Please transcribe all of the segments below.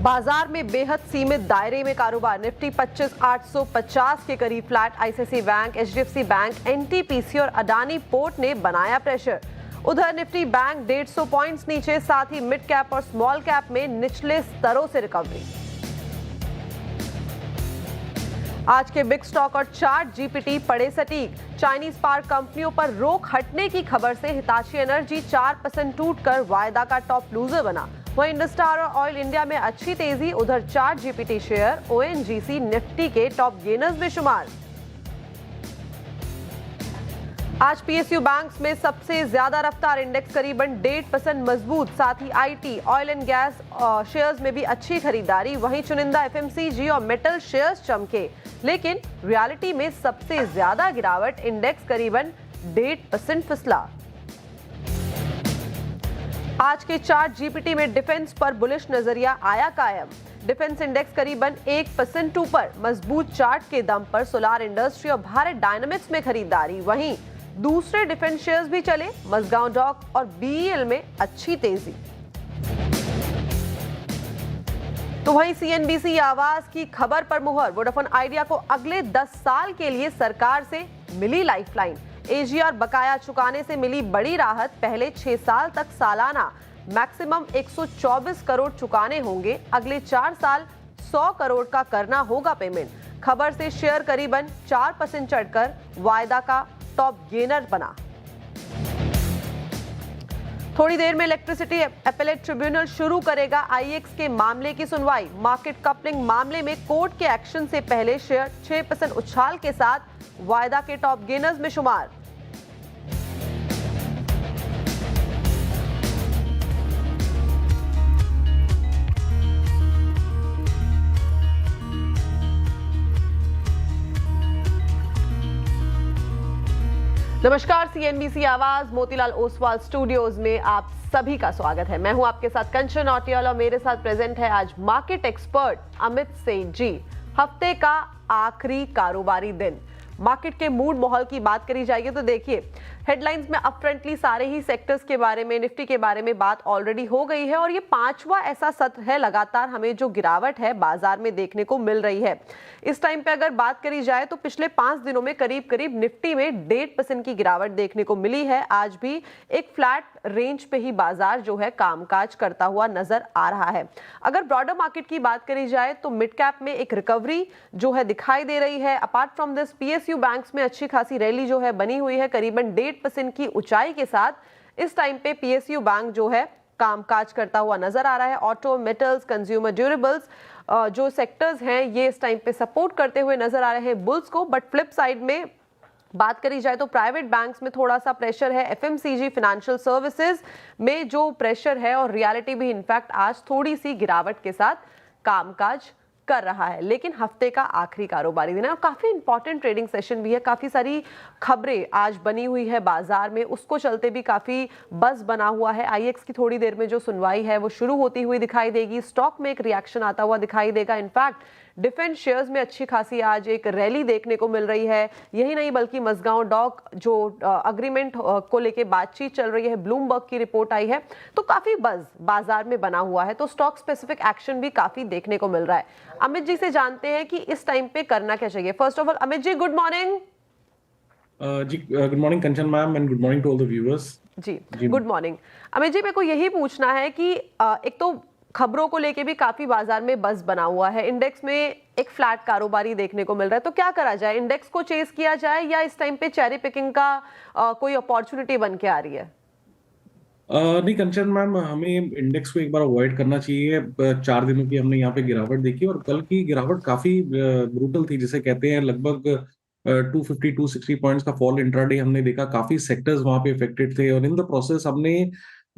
बाजार में बेहद सीमित दायरे में कारोबार। निफ्टी 25,850 के करीब flat. ICICI bank, HDFC bank, NTPC और अडानी पोर्ट ने बनाया प्रेशर। उधर निफ्टी बैंक 150 पॉइंट्स नीचे, साथ ही मिड कैप और स्मॉल कैप में निचले स्तरों से रिकवरी। आज के बिग स्टॉक और चार्ट जीपीटी पड़े सटीक। चाइनीज पावर कंपनियों पर रोक हटने की खबर से हिताची एनर्जी 4% टूटकर वायदा का टॉप लूजर बना। वहीं इंडस्टार और ऑयल इंडिया में अच्छी तेजी। उधर chart GPT share ONGC Nifty के टॉप गेनर्स में शुमार। आज पीएसयू बैंक्स में सबसे ज्यादा रफ्तार। इंडेक्स करीबन 1.5% मजबूत। साथ ही IT, oil and gas shares में भी अच्छी खरीदारी। वहीं चुनिंदा एफएमसीजी और मेटल शेयर्स चमके, लेकिन रियलिटी में सबसे ज्यादा गिरावट। इंडेक्स करीबन 1.5% फिसला। आज के चार्ट जीपीटी में डिफेंस पर बुलिश नजरिया आया कायम। डिफेंस इंडेक्स करीबन 1% ऊपर। मजबूत चार्ट के दम पर सोलार इंडस्ट्री और भारत डायनामिक्स में खरीदारी। वहीं दूसरे डिफेंस शेयर्स भी चले। मझगांव डॉक और बीईएल में अच्छी तेजी। तो वहीं सीएनबीसी आवाज की खबर पर मुहर। वोडाफोन आइडिया को अगले 10 साल के लिए सरकार से मिली लाइफलाइन। एजीआर बकाया चुकाने से मिली बड़ी राहत। पहले 6 साल तक सालाना मैक्सिमम 124 करोड़ चुकाने होंगे। अगले 4 साल 100 करोड़ का करना होगा पेमेंट। खबर से शेयर करीबन 4% चढ़कर वायदा का टॉप गेनर बना। थोड़ी देर में इलेक्ट्रिसिटी एपेलेट ट्रिब्यूनल शुरू करेगा आईएक्स के मामले की सुनवाई। मार्केट कपलिंग मामले में कोर्ट के एक्शन से पहले शेयर 6% उछाल के साथ वायदा के टॉप गेनर्स में शुमार। नमस्कार, सीएनबीसी आवाज मोतीलाल ओसवाल स्टूडियोज में आप सभी का स्वागत है। मैं हूं आपके साथ कंचन नौटियाल और मेरे साथ प्रेजेंट है आज मार्केट एक्सपर्ट अमित सेठ जी। हफ्ते का आखिरी कारोबारी दिन, मार्केट के मूड माहौल की बात करी जाएगी तो देखिए हेडलाइंस में अपफ्रंटली सारे ही सेक्टर्स के बारे में, निफ्टी के बारे में बात ऑलरेडी हो गई है और ये 5वां ऐसा सत्र है लगातार हमें जो गिरावट है बाजार में देखने को मिल रही है। इस टाइम पे अगर बात करी जाए तो पिछले 5 दिनों में करीब करीब निफ्टी में 1.5% की गिरावट देखने को मिली है। आज भी एक फ्लैट रेंज पे ही बाजार जो है कामकाज करता हुआ नजर आ रहा है। अगर ब्रॉडर मार्केट की बात करी जाए तो मिड कैप में एक रिकवरी जो है दिखाई दे रही है। Apart from this PSU banks में अच्छी खासी रैली जो है बनी हुई है करीबन 1.5% की ऊंचाई के साथ। इस टाइम पे पीएसयू बैंक जो है कामकाज करता हुआ नजर आ रहा है। ऑटो, मेटल्स, कंज्यूमर ड्यूरेबल्स जो सेक्टर्स हैं ये इस टाइम पे सपोर्ट करते हुए नजर आ रहे हैं बुल्स को। बट फ्लिप साइड में बात करी जाए तो प्राइवेट बैंक्स में थोड़ा सा प्रेशर है। एफएमसीजी, फाइनेंशियल सर्विसेज में जो प्रेशर है और रियलिटी भी इनफैक्ट आज थोड़ी सी गिरावट के साथ कामकाज कर रहा है। लेकिन हफ्ते का आखिरी कारोबारी दिन है और काफी इंपॉर्टेंट ट्रेडिंग सेशन भी है। काफी सारी खबरें आज बनी हुई है बाजार में, उसको चलते भी काफी बज बना हुआ है। आईएक्स की थोड़ी देर में जो सुनवाई है वो शुरू होती हुई दिखाई देगी। स्टॉक में एक रिएक्शन आता हुआ दिखाई देगा। इनफैक्ट डिफेंस शेयर्स में अच्छी खासी आज एक रैली देखने को मिल रही है। यही नहीं बल्कि मझगांव डॉक जो अग्रीमेंट को लेके बातचीत चल रही है, ब्लूमबर्ग की रिपोर्ट आई है, तो काफी बज बाजार में बना हुआ है। तो स्टॉक स्पेसिफिक एक्शन भी काफी देखने को मिल रहा है। अमित जी से जानते हैं कि इस टाइम पे करना क्या चाहिए। First of all Amit ji, good morning. जी good morning Kanchan ma'am and good morning to all the viewers. जी गुड मॉर्निंग। अमित जी, मेरे को यही पूछना है कि एक तो खबरों को लेके भी काफी बाजार में बज बना हुआ है। इंडेक्स में एक फ्लैट कारोबारी देखने को मिल रहा है, तो क्या करा जाए? इंडेक्स को चेस किया जाए या इस टाइम पे चेरी पिकिंग का कोई अपॉर्चुनिटी बन के आ रही है? नहीं कंचन मैम, हमें इंडेक्स को एक बार अवॉइड करना चाहिए। 4 दिनों की हमने यहाँ पे गिरावट देखी और कल की गिरावट काफी ब्रूटल थी, जिसे कहते हैं। लगभग 250-260 पॉइंट्स का फॉल इंट्राडे हमने देखा। काफी सेक्टर्स वहां पे इफेक्टेड थे और इन द प्रोसेस हमने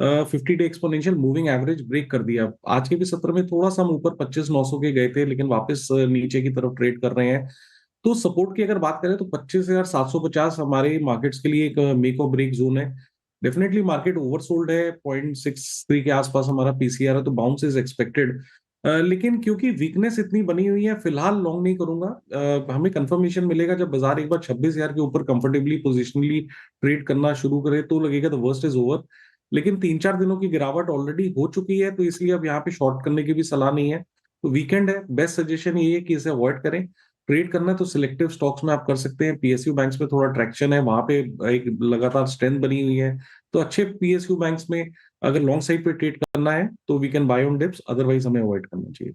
50 day exponential moving average break कर दिया। आज के भी सत्र में थोड़ा सा हम ऊपर 25,900 के गए थे, लेकिन वापस नीचे की तरफ ट्रेड कर रहे हैं। तो सपोर्ट की अगर बात करें तो 25,750 हमारे मार्केट्स के लिए एक मेक और ब्रेक जोन है। डेफिनेटली मार्केट ओवरसोल्ड है, 0.63 के आसपास हमारा पीसीआर है, तो बाउंस इज एक्सपेक्टेड। लेकिन क्योंकि वीकनेस इतनी बनी हुई है, फिलहाल लॉन्ग नहीं करूंगा। हमें कंफर्मेशन मिलेगा जब बाजार एक बार 26,000 के ऊपर कंफर्टेबली पोजिशनली ट्रेड करना शुरू करे तो लगेगा द वर्स्ट इज ओवर। लेकिन 3-4 दिनों की गिरावट ऑलरेडी हो चुकी है, तो इसलिए अब यहाँ पे शॉर्ट करने की भी सलाह नहीं है। तो वीकेंड है, बेस्ट सजेशन ये है कि इसे अवॉइड करें। ट्रेड करना है तो सिलेक्टिव स्टॉक्स में आप कर सकते हैं। पीएसयू बैंक्स में थोड़ा ट्रैक्शन है, वहां पे एक लगातार स्ट्रेंथ बनी हुई है, तो अच्छे पीएसयू बैंक्स में अगर लॉन्ग साइड पे ट्रेड करना है तो we can buy on dips, otherwise हमें अवॉइड करना चाहिए।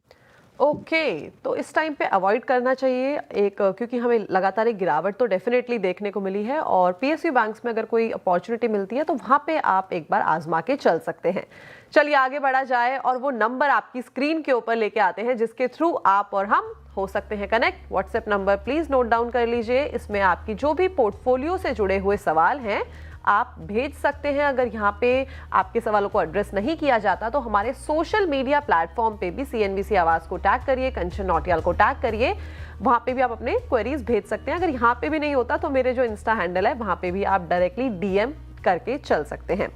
ओके तो इस टाइम पे अवॉइड करना चाहिए एक क्योंकि हमें लगातार एक गिरावट तो डेफिनेटली देखने को मिली है और पीएसयू बैंक्स में अगर कोई अपॉर्चुनिटी मिलती है तो वहां पे आप एक बार आजमा के चल सकते हैं। चलिए आगे बढ़ा जाए और वो नंबर आपकी स्क्रीन के ऊपर लेके आते हैं जिसके थ्रू आप और हम हो सकते हैं connect. WhatsApp number please note down कर लीजिए, इसमें आपकी जो भी पोर्टफोलियो से जुड़े हुए सवाल हैं आप भेज सकते हैं। अगर यहाँ पे आपके सवालों को एड्रेस नहीं किया जाता तो हमारे सोशल मीडिया प्लेटफॉर्म पे भी सीएनबीसी आवाज को टैग करिए, कंचन नौटियाल को टैग करिए, वहां पे भी आप अपने क्वेरीज भेज सकते हैं। अगर यहाँ पे भी नहीं होता तो मेरे जो इंस्टा हैंडल है वहां पे भी आप डायरेक्टली डीएम करके चल सकते हैं।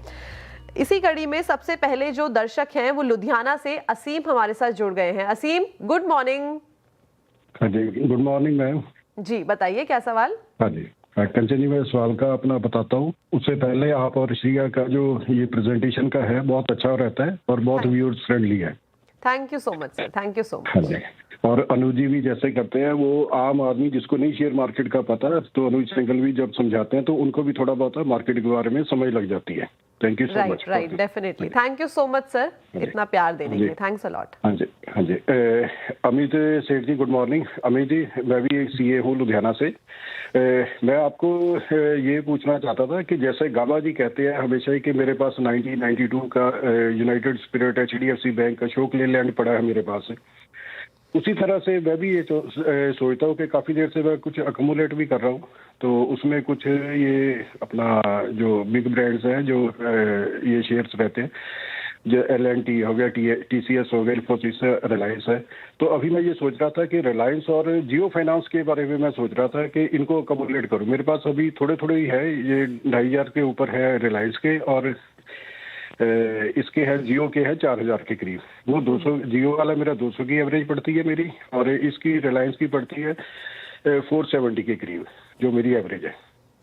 इसी कड़ी में सबसे पहले जो दर्शक हैं वो लुधियाना से असीम हमारे साथ जुड़ गए हैं। असीम गुड मॉर्निंग। हाँ जी, गुड मॉर्निंग मैम। जी बताइए क्या सवाल। हाँ जी, कंचन जी, मैं सवाल का अपना बताता हूँ। उससे पहले आप और श्रिया का जो ये प्रेजेंटेशन का है बहुत अच्छा रहता है और बहुत व्यूअर्स फ्रेंडली है। Thank you so much sir, thank you सो हाँ मच। जी, और अनुज जी भी जैसे करते हैं, वो आम आदमी जिसको नहीं शेयर मार्केट का पता तो अनुज सिंघल भी जब समझाते हैं तो उनको भी थोड़ा बहुत मार्केट के बारे में समझ लग जाती है। Thank you so much. Right definitely, thank you so much sir, इतना प्यार देने के लिए, थैंक्स अ लॉट। हाँ जी, हाँ जी। अमित सेठ जी गुड मॉर्निंग। अमित जी, मैं भी एक सीए हूँ लुधियाना से। मैं आपको ये पूछना चाहता था कि जैसे गाबा जी कहते हैं हमेशा ही कि मेरे पास 1992 का यूनाइटेड स्पिरिट एचडीएफसी बैंक का शोक लेलैंड पड़ा है मेरे पास। उसी तरह से मैं भी ये सोचता हूँ कि काफ़ी देर से मैं कुछ अकोमोलेट भी कर रहा हूँ, तो उसमें कुछ ये अपना जो बिग ब्रांड्स हैं जो ये शेयर्स रहते हैं, जो एल&टी हो गया, टीसीएस हो गया, इन्फोसिस है, रिलायंस है। तो अभी मैं ये सोच रहा था कि रिलायंस और जियो फाइनेंस के बारे में मैं सोच रहा था कि इनको अकोमोलेट करूँ। मेरे पास अभी थोड़े थोड़े ही है, ये 2500 के ऊपर है रिलायंस के, और इसके है जियो के है 4000 के करीब। वो 200 जियो वाला मेरा 200 की एवरेज पड़ती है मेरी, और इसकी रिलायंस की पड़ती है 470 के करीब, जो मेरी एवरेज है,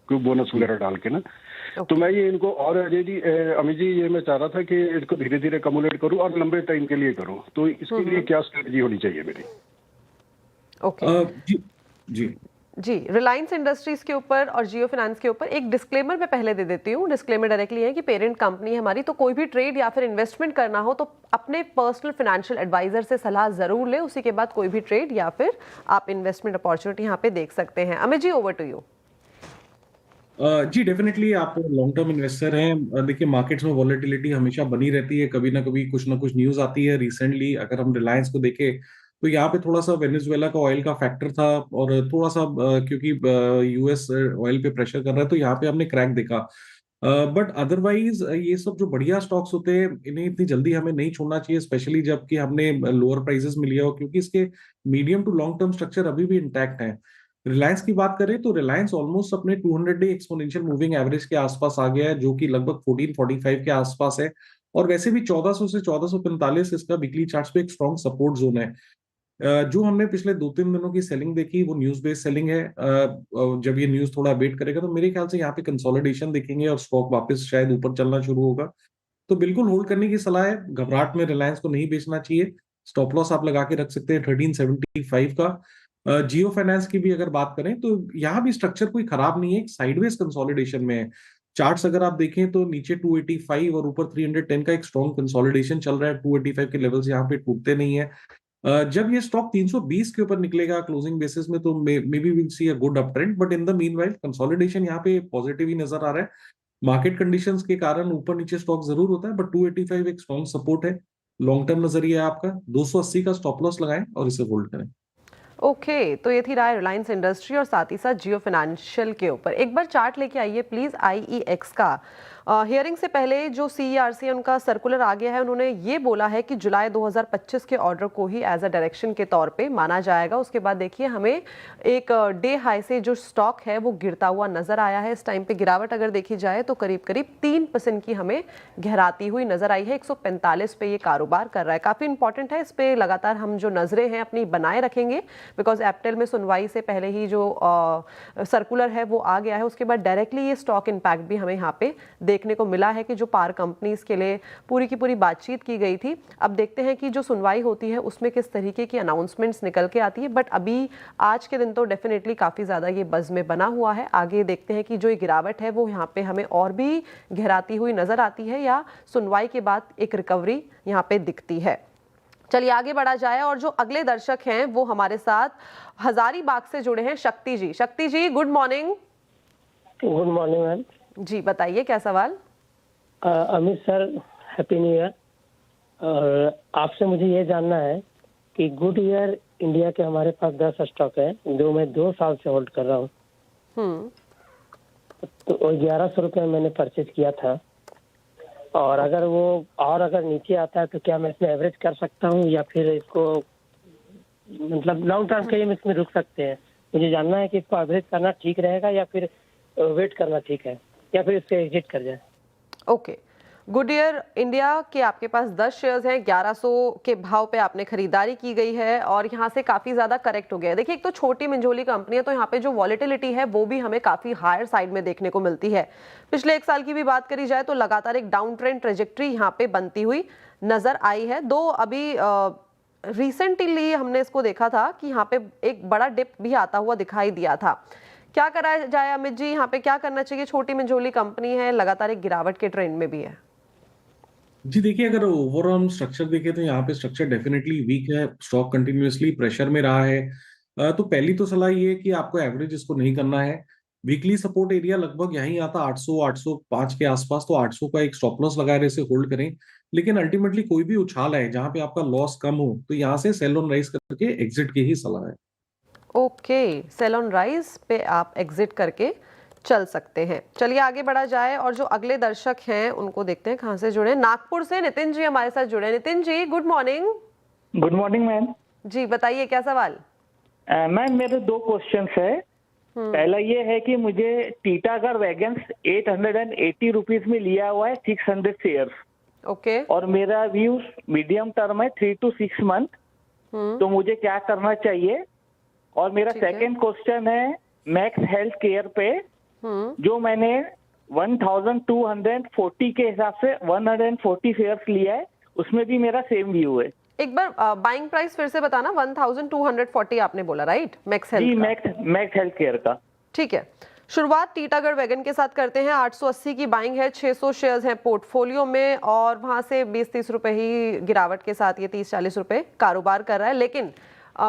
क्यों बोनस वगैरह डाल के ना। तो मैं ये इनको, और अजय जी, अमित जी, ये मैं चाह रहा था कि इसको धीरे धीरे कम्युलेट करूं और लंबे टाइम के लिए करूं, तो इसके लिए क्या स्ट्रेटजी होनी चाहिए मेरी? ओके जी जी जी, रिलायंस इंडस्ट्रीज के ऊपर और जियो फाइनेंस के ऊपर एक डिस्क्लेमर मैं पहले दे देती हूँ। डिस्क्लेमर डायरेक्टली है कि पेरेंट कंपनी है हमारी, तो कोई भी ट्रेड या फिर इन्वेस्टमेंट करना हो तो अपने पर्सनल फाइनेंशियल एडवाइजर से सलाह जरूर ले, उसी के बाद कोई भी ट्रेड या फिर आप इन्वेस्टमेंट अपॉर्चुनिटी यहाँ पे देख सकते हैं। Amit ji over to you. जी डेफिनेटली आप लॉन्ग टर्म इन्वेस्टर हैं। देखिए मार्केट्स में वॉलेटिलिटी हमेशा बनी रहती है, कभी ना कुछ न्यूज आती है। रिसेंटली अगर हम रिलायंस को देखें तो यहाँ पे थोड़ा सा वेनेजुएला का ऑयल का फैक्टर था, और थोड़ा सा क्योंकि यूएस ऑयल पे प्रेशर कर रहा है तो यहाँ पे हमने क्रैक देखा। बट अदरवाइज ये सब जो बढ़िया स्टॉक्स होते हैं इन्हें इतनी जल्दी हमें नहीं छोड़ना चाहिए, स्पेशली जबकि हमने लोअर प्राइसेस में लिया हो, क्योंकि इसके medium to long term structure अभी भी इंटैक्ट है। रिलायंस की बात करें तो रिलायंस ऑलमोस्ट अपने 200 डे एक्सपोनेंशियल मूविंग एवरेज के आसपास आ गया है, जो कि लगभग 1445 के आसपास है। और वैसे भी 1400 से 1445 इसका वीकली चार्ट्स पे एक स्ट्रॉन्ग सपोर्ट जोन है। जो हमने पिछले 2-3 दिनों की सेलिंग देखी वो न्यूज बेस्ड सेलिंग है। जब ये न्यूज थोड़ा वेट करेगा तो मेरे ख्याल से यहाँ पे कंसोलिडेशन देखेंगे और स्टॉक वापस शायद ऊपर चलना शुरू होगा। तो बिल्कुल होल्ड करने की सलाह है, घबराहट में रिलायंस को नहीं बेचना चाहिए। स्टॉप लॉस आप लगा के रख सकते हैं 1375 का। जियो फाइनेंस की भी अगर बात करें तो यहाँ भी स्ट्रक्चर कोई खराब नहीं है, एक साइडवेज कंसोलिडेशन में है। चार्ट्स अगर आप देखें तो नीचे 285 और ऊपर 310 का एक स्ट्रॉन्ग कंसोलिडेशन चल रहा है। 285 के लेवल्स यहाँ पे टूटते नहीं है। जब ये स्टॉक 320 के ऊपर निकलेगा क्लोजिंग बेसिस में तो may be will see a good up trend, but in the meanwhile consolidation यहाँ पे पॉजिटिव ही नजर आ रहा है। मार्केट कंडीशंस के कारण ऊपर नीचे स्टॉक जरूर होता है, बट 285 एक स्ट्रॉन्ग सपोर्ट है। लॉन्ग टर्म नजरिया है आपका, 280 का स्टॉप लॉस लगाएं और इसे होल्ड करें। ओके तो ये थी राय रिलायंस इंडस्ट्री और साथ ही साथ जियो फाइनेंशियल के ऊपर। एक बार चार्ट लेके आइए प्लीज आईईएक्स का। हियरिंग से पहले जो सीईआरसी है उनका सर्कुलर आ गया है, उन्होंने ये बोला है कि जुलाई 2025 के ऑर्डर को ही एज अ डायरेक्शन के तौर पे माना जाएगा। उसके बाद देखिए हमें एक डे हाई से जो स्टॉक है वो गिरता हुआ नजर आया है। इस टाइम पे गिरावट अगर देखी जाए तो करीब करीब 3% की हमें गहराती हुई नजर आई है। 145 पे ये कारोबार कर रहा है, काफी इंपॉर्टेंट है। इस पे लगातार हम जो नजरें हैं अपनी बनाए रखेंगे, बिकॉज एप्रिल में सुनवाई से पहले ही जो सर्कुलर है वो आ गया है। उसके बाद डायरेक्टली ये स्टॉक इम्पैक्ट भी हमें यहाँ पे देखने को मिला है कि जो पार कंपनीज के लिए पूरी की पूरी बातचीत की गई थी, अब देखते हैं कि जो सुनवाई होती है उसमें किस तरीके की अनाउंसमेंट्स निकल के आती है। बट अभी आज के दिन तो डेफिनेटली काफ़ी ज़्यादा ये बज़ में बना हुआ है। आगे देखते हैं कि जो ये गिरावट है वो यहाँ पे हमें और भी गहराती हुई नज़र आती है या सुनवाई के बाद एक रिकवरी यहाँ पे दिखती है। चलिए आगे बढ़ा जाए और जो अगले दर्शक हैं वो हमारे साथ हजारीबाग से जुड़े हैं, Shakti ji. Shakti ji, good morning. Good morning ma'am. जी बताइए क्या सवाल। Amit sir, happy new year. और आपसे मुझे ये जानना है कि गुड ईयर इंडिया के हमारे पास 10 स्टॉक है जो मैं 2 साल से होल्ड कर रहा हूँ। तो 1100 रुपये मैंने परचेज किया था, और अगर नीचे आता है तो क्या मैं इसमें एवरेज कर सकता हूँ या फिर इसको मतलब लॉन्ग टर्म के लिए इसमें रुक सकते हैं? मुझे जानना है कि इसको एवरेज करना ठीक रहेगा या फिर वेट करना ठीक है, या फिर इससे एग्जिट कर जाए। ओके, गुड ईयर इंडिया के आपके पास 10 शेयर्स हैं, 1100 के भाव पे आपने खरीदारी की गई है और यहाँ से काफ़ी ज़्यादा करेक्ट हो गया है। देखिए, एक तो छोटी मंझोली कंपनी है तो यहाँ पे जो वॉलेटिलिटी है वो भी हमें काफ़ी हायर साइड में देखने को मिलती है। पिछले 1 साल की भी बात करी जाए तो लगातार एक डाउन ट्रेंड ट्रेजेक्ट्री यहाँ पे बनती हुई नज़र आई है। दो अभी रिसेंटली हमने इसको देखा था कि यहाँ पे एक बड़ा डिप भी आता हुआ दिखाई दिया था। क्या करा जाए अमित जी, यहाँ पे क्या करना चाहिए? छोटी मंझोली कंपनी है, लगातार एक गिरावट के ट्रेंड में भी है। जी देखिए, अगर ओवरऑल हम स्ट्रक्चर देखें तो यहाँ पे स्ट्रक्चर डेफिनेटली वीक है, स्टॉक कंटिन्यूअसली प्रेशर में रहा है। तो पहली तो सलाह ये है कि आपको एवरेज इसको नहीं करना है। वीकली सपोर्ट एरिया लगभग यहीं आता 800 805 के आसपास, तो 800 का एक स्टॉप लॉस लगाए इसे होल्ड करें। लेकिन अल्टीमेटली कोई भी उछाल है जहां पे आपका लॉस कम हो तो यहाँ से सेल ऑन राइज करके एग्जिट की ही सलाह है। ओके, सेल ऑन राइज पे आप एग्जिट करके चल सकते हैं। चलिए आगे बढ़ा जाए और जो अगले दर्शक हैं उनको देखते हैं कहां से जुड़े। नागपुर से नितिन जी हमारे साथ जुड़े। Nitin ji, good morning. Good morning ma'am. जी बताइए क्या सवाल। मैम मेरे 2 क्वेश्चंस है। पहला ये है कि मुझे टीटागढ़ वैगन्स 880 रुपीज में लिया हुआ है 600 शेयर्स। ओके। और मेरा व्यू मीडियम टर्म है 3 to 6 मंथ, तो मुझे क्या करना चाहिए? और मेरा सेकंड क्वेश्चन है मैक्स हेल्थ केयर पे, जो मैंने 1240 के हिसाब से 140 शेयर्स लिया है, उसमें भी मेरा सेम व्यू है। एक बार बाइंग प्राइस फिर से बताना। 1240 आपने बोला, राइट? मैक्स हेल्थ जी, का। मैक्स हेल्थ केयर का। ठीक है, शुरुआत टीटागढ़ वैगन के साथ करते हैं। 880 की बाइंग है, 600 शेयर्स हैं पोर्टफोलियो में और वहां से 20-30 रुपए ही गिरावट के साथ ये 30-40 रुपए कारोबार कर रहा है। लेकिन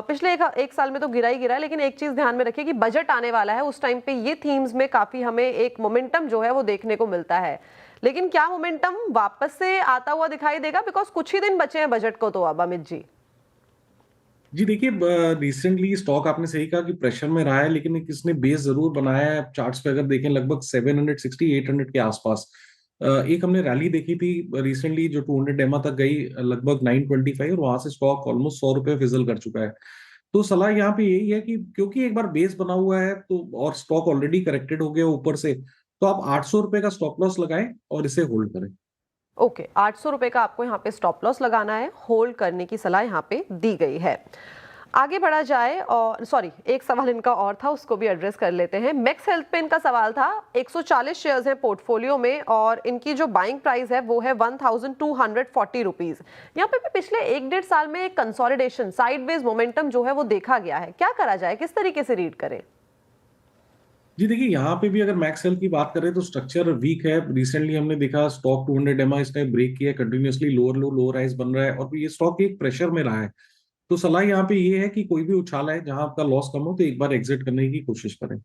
पिछले एक साल में तो गिरा ही गिरा है। लेकिन एक चीज ध्यान में रखिए कि बजट आने वाला है, उस टाइम पे ये थीम्स में काफी हमें एक मोमेंटम जो है वो देखने को मिलता है। लेकिन क्या मोमेंटम वापस से आता हुआ दिखाई देगा? बिकॉज कुछ ही दिन बचे हैं बजट को तो अब अमित जी। जी देखिए, रिसेंटली स्टॉक आपने सही कहा कि प्रेशर में रहा है, लेकिन इसने बेस जरूर बनाया है। चार्ट्स पे अगर देखें लगभग 760 800 के आसपास एक हमने रैली देखी थी रिसेंटली जो 200 एमआ तक गई, लगभग 925, और वहां से स्टॉक ऑलमोस्ट 100 रुपए फिजल कर चुका है। तो सलाह यहाँ पे यही है कि क्योंकि एक बार बेस बना हुआ है तो और स्टॉक ऑलरेडी करेक्टेड हो गया ऊपर से, तो आप 800 रुपए का स्टॉप लॉस लगाएं और इसे होल्ड करें। ओके, 800 रुपए का आपको यहाँ पे स्टॉप लॉस लगाना है, होल्ड करने की सलाह यहाँ पे दी गई है। आगे बढ़ा जाए और सॉरी, एक सवाल इनका और था, उसको भी एड्रेस कर लेते हैं। मैक्स हेल्थ पे इनका सवाल था। 140 शेयर्स हैं पोर्टफोलियो में और इनकी जो बाइंग प्राइस है वो है 1240 रुपीज। यहाँ पे भी पिछले 1-1.5 साल में एक कंसोलिडेशन, साइडवेज मोमेंटम जो है वो देखा गया है। क्या करा जाए, किस तरीके से रीड करें? जी देखिए, यहाँ पे भी अगर मैक्स हेल्थ की बात करें तो स्ट्रक्चर वीक है। रिसेंटली हमने देखा स्टॉक 200 एमआ इसने ब्रेक किया, कंटिन्यूअसली लोअर लो लोअर राइज बन रहा है और ये स्टॉक एक प्रेशर में रहा है। तो सलाह यहाँ पे ये है कि कोई भी उछाल है जहां आपका लॉस कम हो तो एक बार एग्जिट करने की कोशिश करें।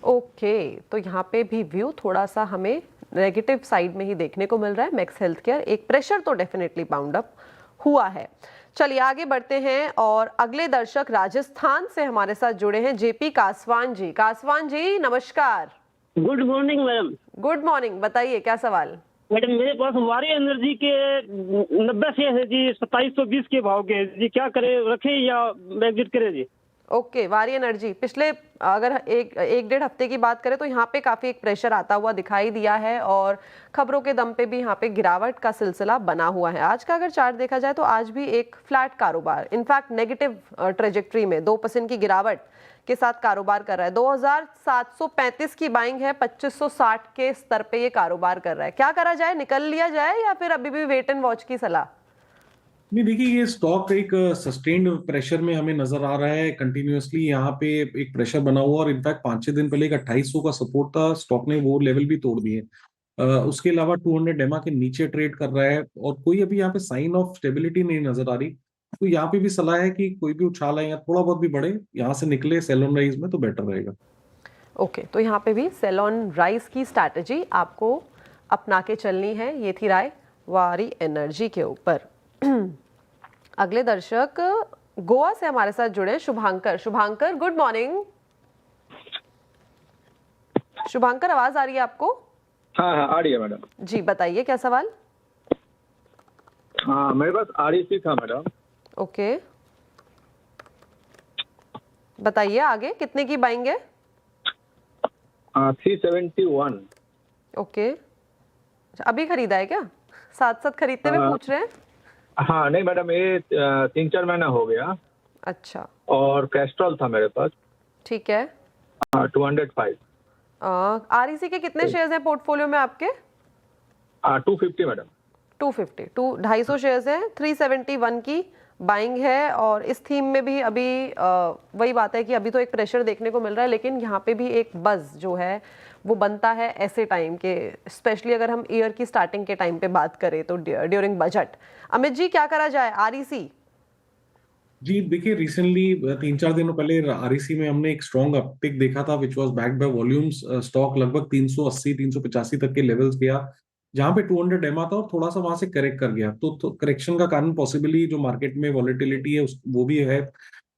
ओके, तो यहाँ पे भी व्यू थोड़ा सा हमें नेगेटिव साइड में ही देखने को मिल रहा है। मैक्स हेल्थ केयर एक प्रेशर तो डेफिनेटली बाउंड अप हुआ है। चलिए आगे बढ़ते हैं और अगले दर्शक राजस्थान से हमारे साथ जुड़े हैं, जेपी कासवान जी। कासवान जी नमस्कार। Good morning madam. Good morning, बताइए क्या सवाल। मैडम मेरे पास वारी एनर्जी के 90 शेयर है जी, 2720 के भाव के जी। क्या करें, रखें या एग्जिट करें जी? ओके, वारी एनर्जी पिछले अगर एक डेढ़ हफ्ते की बात करें तो यहाँ पे काफी एक प्रेशर आता हुआ दिखाई दिया है और खबरों के दम पे भी यहाँ पे गिरावट का सिलसिला बना हुआ है। आज का अगर चार्ट देखा जाए तो आज भी एक फ्लैट कारोबार, इनफैक्ट नेगेटिव ट्रेजेक्ट्री में 2% की गिरावट के साथ कारोबार कर रहा है। 2735 की बाइंग है, 2560 के स्तर पे ये कारोबार कर रहा है। क्या करा जाए, निकल लिया जाए या फिर अभी भी वेट एंड वॉच की सलाह? नहीं, देखिए ये स्टॉक एक सस्टेन्ड प्रेशर में हमें नजर आ रहा है। कंटिन्यूअसली यहाँ पे एक प्रेशर बना हुआ और इनफैक्ट 5-6 दिन पहले एक 2800 का सपोर्ट था, स्टॉक ने वो लेवल भी तोड़ दिए। उसके अलावा 200 डेमा के नीचे ट्रेड कर रहा है और कोई अभी यहाँ पे साइन ऑफ स्टेबिलिटी नहीं नजर आ रही। तो यहाँ पे भी सलाह है कि कोई भी उछाल है या थोड़ा बहुत भी बढ़े, यहाँ से निकले सेल ऑन राइज में तो बेटर रहेगा। ओके, तो यहाँ पे भी सेल ऑन राइज की स्ट्रैटेजी आपको अपना के चलनी है। ये थी राय वारी एनर्जी के ऊपर। अगले दर्शक गोवा से हमारे साथ जुड़े हैं, शुभांकर, गुड मॉर्निंग। शुभांकर, आवाज आ रही है आपको? हाँ हाँ, आ रही है मैडम जी, बताइए क्या सवाल? हाँ, मेरे पास REC था मैडम। ओके, बताइए आगे कितने की बाइंग है? 371। ओके, अभी खरीदा है क्या? साथ साथ खरीदते हुए पूछ रहे हैं? हाँ नहीं मैडम, ये 3-4 महीना हो गया। अच्छा, और कैस्ट्रॉल था मेरे पास। ठीक है। 205। REC के कितने शेयर्स हैं पोर्टफोलियो में आपके? 250 मैडम। 250 शेयर्स हैं, 371 की बाइंग है। और इस थीम में भी अभी वही बात है कि अभी तो एक प्रेशर देखने को मिल रहा है, लेकिन यहाँ पे भी एक बज जो है वो बनता है ऐसे टाइम के, स्पेशली अगर हम ईयर की स्टार्टिंग के टाइम पे बात करें तो ड्यूरिंग बजट। अमित जी, क्या करा जाए REC? जी देखिए, रिसेंटली 3-4 दिनों पहले REC में हमने एक स्ट्रॉन्ग अपटिक देखा था which was backed by volumes. Stock लगभग 380-385 तक के लेवल्स गया, जहां पे 200 डेमा था और थोड़ा सा वहां से करेक्ट कर गया। तो करेक्शन का कारण पॉसिबली जो मार्केट में वॉलेटिलिटी है वो भी है।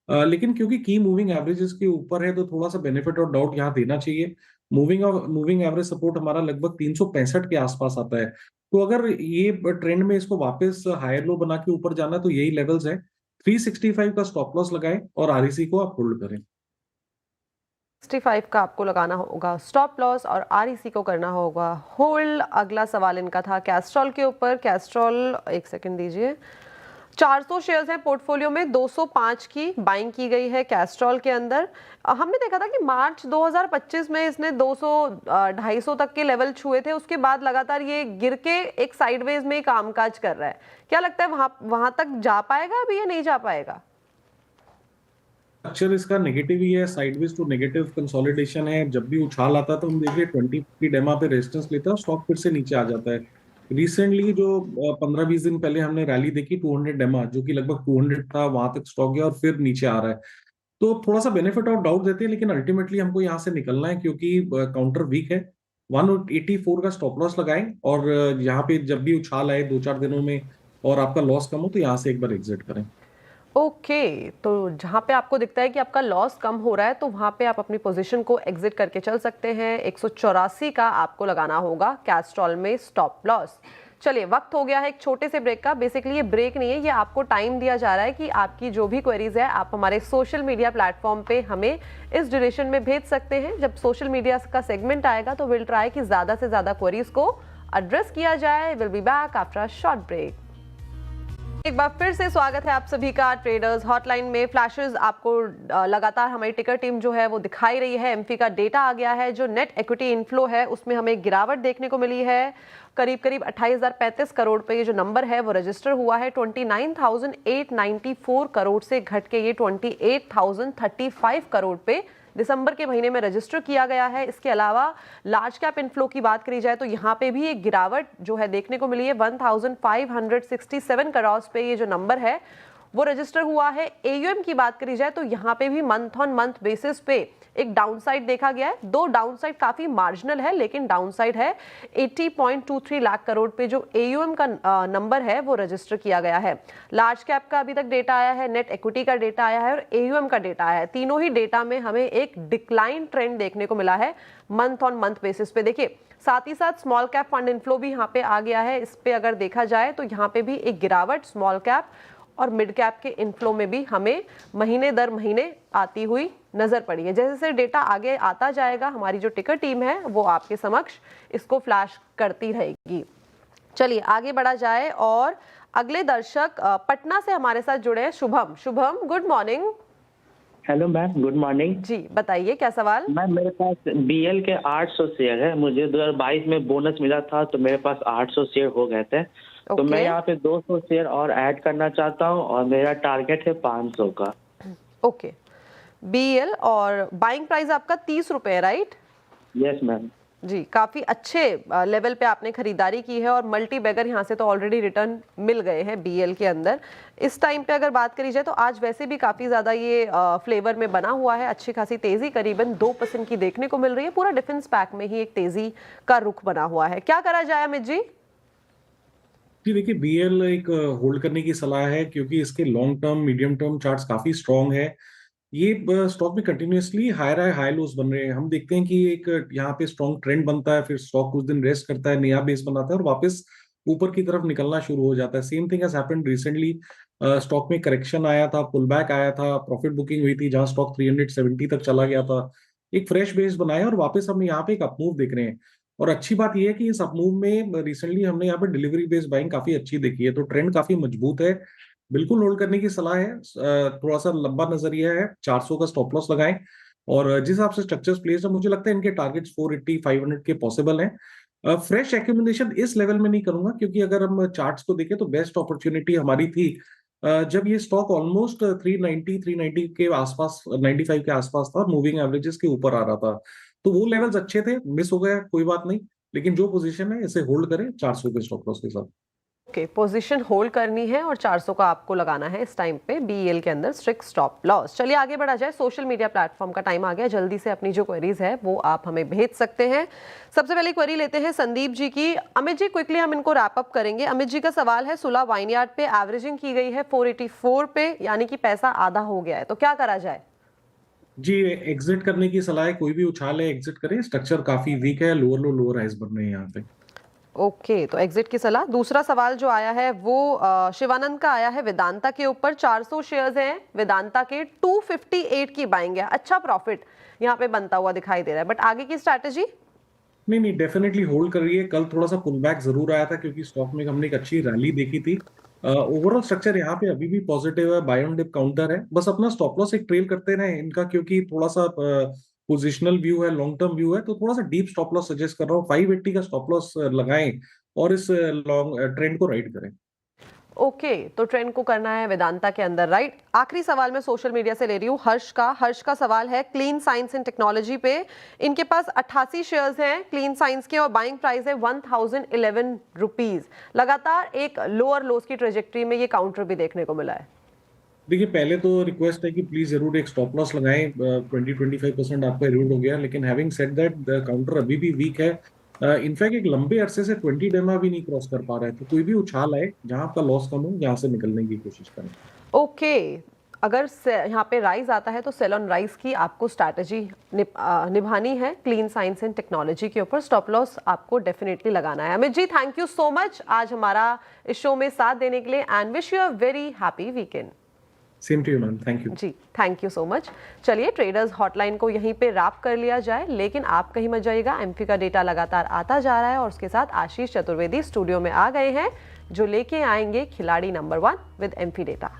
लेकिन क्योंकि की मूविंग एवरेजेस के ऊपर है तो थोड़ा सा बेनिफिट और डाउट यहाँ देना चाहिए। मूविंग एवरेज सपोर्ट हमारा लगभग 365 के आसपास आता है। तो अगर ये ट्रेंड में इसको वापस हायर लो बना के ऊपर जाना तो यही लेवल्स है। 365 का स्टॉप लॉस लगाएं और REC को आप होल्ड करें। 65 का आपको लगाना होगा स्टॉप लॉस और REC को करना होगा होल्ड। अगला सवाल इनका था कैस्ट्रॉल के ऊपर। कैस्ट्रॉल, एक सेकंड दीजिए। 400 शेयर्स हैं पोर्टफोलियो में, 205 की बाइंग की गई है कैस्ट्रॉल के अंदर। हमने देखा था कि मार्च 2025 में इसने 200-250 तक के लेवल छुए थे, उसके बाद लगातार ये गिर के एक साइडवेज में कामकाज कर रहा है। क्या लगता है वहां तक जा पाएगा अभी या नहीं जा पाएगा? स्ट्रक्चर इसका नेगेटिव ही है, साइडवेज टू नेगेटिव कंसोलिडेशन है। जब भी उछाल आता है तो हम देखिए 20 की डेमा पे रेजिस्टेंस लेता है और स्टॉक फिर से नीचे आ जाता है। रिसेंटली जो 15-20 दिन पहले हमने रैली देखी 200 डेमा, जो कि लगभग 200 था, वहां तक स्टॉक गया और फिर नीचे आ रहा है। तो थोड़ा सा बेनिफिट और डाउट देते हैं, लेकिन अल्टीमेटली हमको यहाँ से निकलना है क्योंकि काउंटर वीक है। 184 का स्टॉप लॉस लगाएं और यहाँ पे जब भी उछाल आए 2-4 दिनों में और आपका लॉस कम हो तो यहाँ से एक बार एग्जिट करें। ओके, तो जहां पे आपको दिखता है कि आपका लॉस कम हो रहा है तो वहां पे आप अपनी पोजीशन को एग्जिट करके चल सकते हैं। 184 का आपको लगाना होगा कैस्ट्रॉल में स्टॉप लॉस। चलिए, वक्त हो गया है एक छोटे से ब्रेक का। बेसिकली ये ब्रेक नहीं है, ये आपको टाइम दिया जा रहा है कि आपकी जो भी क्वेरीज है आप हमारे सोशल मीडिया प्लेटफॉर्म पे हमें इस ड्यूरेशन में भेज सकते हैं। जब सोशल मीडिया का सेगमेंट आएगा तो विल ट्राई कि ज्यादा से ज्यादा क्वेरीज को एड्रेस किया जाए। Will be back after a short break. एक बार फिर से स्वागत है आप सभी का ट्रेडर्स हॉटलाइन में। फ्लैशेस आपको लगातार हमारी टिकर टीम जो है वो दिखाई रही है। एमफी का डेटा आ गया है, जो नेट इक्विटी इनफ्लो है उसमें हमें गिरावट देखने को मिली है। करीब 28,035 करोड़ पे ये जो नंबर है वो रजिस्टर हुआ है। 29,894 करोड़ से घट के ये 28,035 करोड़ पे दिसंबर के महीने में रजिस्टर किया गया है। इसके अलावा लार्ज कैप इनफ्लो की बात करी जाए तो यहाँ पे भी एक गिरावट जो है देखने को मिली है। 1567 करोड़ पे ये जो नंबर है वो रजिस्टर हुआ है। AUM की बात करी जाए तो यहाँ पे भी मंथ ऑन मंथ बेसिस पे एक डाउनसाइड देखा गया है। दो डाउनसाइड काफी मार्जिनल है, लेकिन डाउनसाइड है। 80.23 लाख करोड़ पे जो AUM का नंबर है वो रजिस्टर किया गया है। लार्ज कैप का अभी तक डेटा आया है, नेट इक्विटी का डेटा आया है और AUM का डेटा आया है। तीनों ही डेटा में हमें एक डिक्लाइन ट्रेंड देखने को मिला है मंथ ऑन मंथ बेसिस पे। देखिए, साथ ही साथ स्मॉल कैप फंड इनफ्लो भी यहाँ पे आ गया है। इस पे अगर देखा जाए तो यहाँ पे भी एक गिरावट स्मॉल कैप और मिड कैप के इनफ्लो में भी हमें महीने दर महीने आती हुई नजर पड़ी है। जैसे जैसे डेटा आगे आता जाएगा हमारी जो टिकर टीम है वो आपके समक्ष इसको फ्लैश करती रहेगी। चलिए आगे बढ़ा जाए और अगले दर्शक पटना से हमारे साथ जुड़े हैं Shubham. Shubham, good morning. Hello ma'am, good morning. जी बताइए क्या सवाल। मैम मेरे पास बीएल के 800 शेयर है। मुझे 2022 में बोनस मिला था तो मेरे पास 800 शेयर हो गए थे। तो मैं यहाँ पे 200 शेयर और ऐड करना चाहता हूँ और मेरा टारगेट है 500 का। ओके, बीएल और बाइंग प्राइस आपका 30 रुपए है, राइट? Yes ma'am. जी, काफी अच्छे लेवल पे आपने खरीदारी की है और मल्टी बैगर यहाँ से तो ऑलरेडी रिटर्न मिल गए हैं बीएल के अंदर। इस टाइम पे अगर बात करी जाए तो आज वैसे भी काफी ज्यादा ये फ्लेवर में बना हुआ है, अच्छी खासी तेजी करीबन 2% की देखने को मिल रही है। पूरा डिफेंस पैक में ही एक तेजी का रुख बना हुआ है। क्या करा जाए अमित जी? जी देखिए, बीएल एक होल्ड करने की सलाह है क्योंकि इसके long term medium term charts काफी स्ट्रांग है। ये स्टॉक में कंटिन्यूअसली हाई लोज बन रहे हैं। हम देखते हैं कि एक यहाँ पे स्ट्रॉन्ग ट्रेंड बनता है, फिर स्टॉक कुछ दिन रेस्ट करता है, नया बेस बनाता है और वापस ऊपर की तरफ निकलना शुरू हो जाता है। Same thing has happened recently. Stock में करेक्शन आया था, पुल बैक आया था, प्रॉफिट बुकिंग हुई थी जहां स्टॉक 370 तक चला गया था, एक फ्रेश बेस बनाया और वापस हम यहाँ पे एक अपमूव देख रहे हैं। और अच्छी बात यह है कि इस अपमूव में रिसेंटली हमने यहाँ पे डिलीवरी बेस बाइंग काफी अच्छी देखी है, तो ट्रेंड काफी मजबूत है। बिल्कुल होल्ड करने की सलाह है। थोड़ा सा लंबा नजरिया है, 400 का स्टॉप लॉस लगाएं और जिस हिसाब से स्ट्रक्चर्स प्लेस है मुझे लगता है इनके टारगेट्स 480 500 के पॉसिबल हैं। फ्रेश एक्यूमुलेशन इस लेवल में नहीं करूंगा क्योंकि अगर हम चार्ट्स को देखें तो बेस्ट अपॉर्चुनिटी हमारी थी जब ये स्टॉक ऑलमोस्ट 390 के आसपास, 95 के आसपास था, मूविंग एवरेजेस के ऊपर आ रहा था। तो वो लेवल्स अच्छे थे, मिस हो गया कोई बात नहीं, लेकिन जो पोजीशन है इसे होल्ड करें 400 के स्टॉप लॉस के साथ। ओके, पोजीशन होल्ड करनी है और 400 का आपको लगाना है इस टाइम पे बीएल के अंदर स्ट्रिक्ट स्टॉप लॉस। चलिए आगे बढ़ा जाए। सोशल मीडिया प्लेटफॉर्म का टाइम आ गया, जल्दी से अपनी जो क्वेरीज है वो आप हमें भेज सकते हैं। सबसे पहले क्वेरी लेते हैं संदीप जी की। अमित जी क्विकली हम इनको रैप अप करेंगे। अमित जी का सवाल है, सुला वाइनयार्ड पे एवरेजिंग की गई है 484 पे, यानी कि पैसा आधा हो गया है, तो क्या करा जाए? जी, एग्जिट करने की सलाह है। कोई भी उछाल है एग्जिट करें, स्ट्रक्चर काफी वीक है, लोअर लो लोअर हाइज बन रहे हैं यहाँ पे। ओके, तो एग्जिट की सलाह। दूसरा सवाल जो आया है वो शिवानंद का आया है वेदांता के ऊपर। 400 शेयर्स हैं वेदांता के, 258 की बाइंग है, अच्छा प्रॉफिट यहाँ पे बनता हुआ दिखाई दे रहा है, बट आगे की स्ट्रैटेजी? नहीं, डेफिनेटली होल्ड कर रही है। कल थोड़ा सा पुल बैक जरूर आया था क्योंकि स्टॉक में हमने एक अच्छी रैली देखी थी। ओवरऑल स्ट्रक्चर यहाँ पे अभी भी पॉजिटिव है, बाय ऑन डिप काउंटर है। बस अपना स्टॉप लॉस एक ट्रेल करते रहे इनका, क्योंकि थोड़ा सा पोजिशनल व्यू है, लॉन्ग टर्म व्यू है, तो थोड़ा सा डीप स्टॉप लॉस सजेस्ट कर रहा हूँ। 580 का स्टॉप लॉस लगाएं और इस लॉन्ग ट्रेंड को राइड करें। ओके, तो ट्रेंड को करना है वेदांता के अंदर, राइट? आखिरी सवाल मैं सोशल मीडिया से ले रही हूँ हर्ष का सवाल है क्लीन साइंस एंड टेक्नोलॉजी पे। इनके पास 88 शेयर्स हैं क्लीन साइंस के और बाइंग प्राइस है 1011 रुपीज। लगातार एक लोअर लोस की ट्रेजेक्ट्री में ये काउंटर भी देखने को मिला है। देखिए, पहले तो रिक्वेस्ट है कि प्लीज जरूर एक स्टॉप लॉस लगाएं। 20-25% आपका एरोड हो गया, लेकिन having said that the counter अभी भी वीक है। इनफैक्ट एक लंबे अरसे से 20 डेमा भी नहीं क्रॉस कर पा रहा है, तो कोई भी उछाल आए जहां आपका लॉस कम हो, यहाँ से निकलने की कोशिश करें। ओके, अगर यहाँ पे राइज आता है तो सेल ऑन राइज की आपको स्ट्रैटेजी निभानी है क्लीन साइंस एंड टेक्नोलॉजी के ऊपर। स्टॉप लॉस आपको डेफिनेटली लगाना है। Amit ji, thank you so much आज हमारा इस शो में साथ देने के लिए and wish you a very happy weekend. Same to you ma'am, thank you. जी, थैंक यू सो मच। चलिए ट्रेडर्स हॉटलाइन को यहीं पे रैप कर लिया जाए, लेकिन आप कहीं मत जाइएगा, एमफी का डेटा लगातार आता जा रहा है और उसके साथ आशीष चतुर्वेदी स्टूडियो में आ गए हैं जो लेके आएंगे खिलाड़ी नंबर 1 विद एमफी डेटा।